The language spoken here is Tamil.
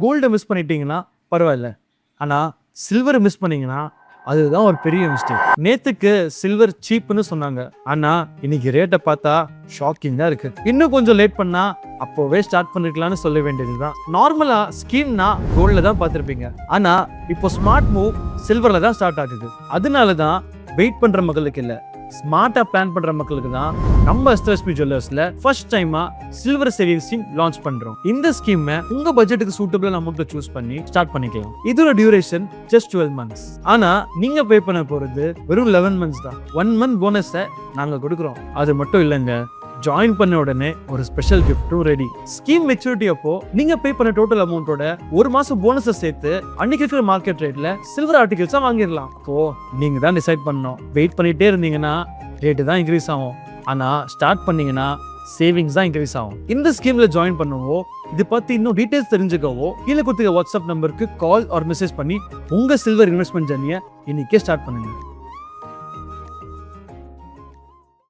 கோல்டை மிஸ் பண்ணிட்டீங்கன்னா பரவாயில்ல, ஆனால் சில்வரை மிஸ் பண்ணீங்கன்னா அதுதான் ஒரு பெரிய மிஸ்டேக். நேத்துக்கு சில்வர் சீப்னு சொன்னாங்க, ஆனா இன்னைக்கு ரேட்டை பார்த்தா ஷாக்கிங் தான் இருக்கு. இன்னும் கொஞ்சம் லேட் பண்ணா அப்போவே ஸ்டார்ட் பண்ணிருக்கலாம்னு சொல்ல வேண்டியதுதான். நார்மலா ஸ்கீம்னா கோல்ட்ல தான் பார்த்துருப்பீங்க, ஆனா இப்போ ஸ்மார்ட் மூவ் சில்வர்ல தான் ஸ்டார்ட் ஆகுது. அதனாலதான் வெயிட் பண்ற மக்களுக்கு இல்ல, ஸ்மார்ட்டா பிளான் பண்ற மக்களுக்கு தான் நம்ம எஸ்எஸ்பி ஜுவல்லர்ஸ்ல ஃபர்ஸ்ட் டைமா சில்வர் சேவிங் ஸ்கீம் லான்ச் பண்றோம். இந்த ஸ்கீம் உங்க பட்ஜெட்டுக்கு சூட்டபிள் அமௌண்ட் சூஸ் பண்ணி ஸ்டார்ட் பண்ணிக்கலாம். இதோட டியூரேஷன் ஜஸ்ட் 12 months. ஆனா நீங்க பே பண்ண போறது வெறும் 11 months தான். 1 month போனஸை நாங்க கொடுக்குறோம். அது மட்டும் இல்லைங்க, ஜாயின் பண்ண உடனே ஒரு ஸ்பெஷல் கிஃப்ட்டும் ரெடி. ஸ்கீம் மெச்சூரிட்டி அப்போ நீங்க பே பண்ண டோட்டல் அமௌண்டோட ஒரு மாசம் போனஸை சேர்த்து அன்னைக்கு இருக்கிற மார்க்கெட் ரேட்ல சில்வர் ஆர்டிகல்ஸா வாங்கிடலாம். அப்போ நீங்க தான் டிசைட் பண்ணணும். வெயிட் பண்ணிட்டே இருந்தீங்கன்னா ரேட்டு தான் இன்க்ரீஸ் ஆகும், ஆனா ஸ்டார்ட் பண்ணீங்கன்னா சேவிங்ஸ் தான் இன்க்ரீஸ் ஆகும். இந்த ஸ்கீம்ல ஜாயின் பண்ணவோ இது பத்தி இன்னும் டீடைல்ஸ் தெரிஞ்சுக்கவோ கீழே கொடுத்துக்க வாட்ஸ்அப் நம்பருக்கு கால் ஆர் மெசேஜ் பண்ணி உங்க சில்வர் இன்வெஸ்ட்மெண்ட் ஜர்னியை இன்னைக்கே ஸ்டார்ட் பண்ணுங்க.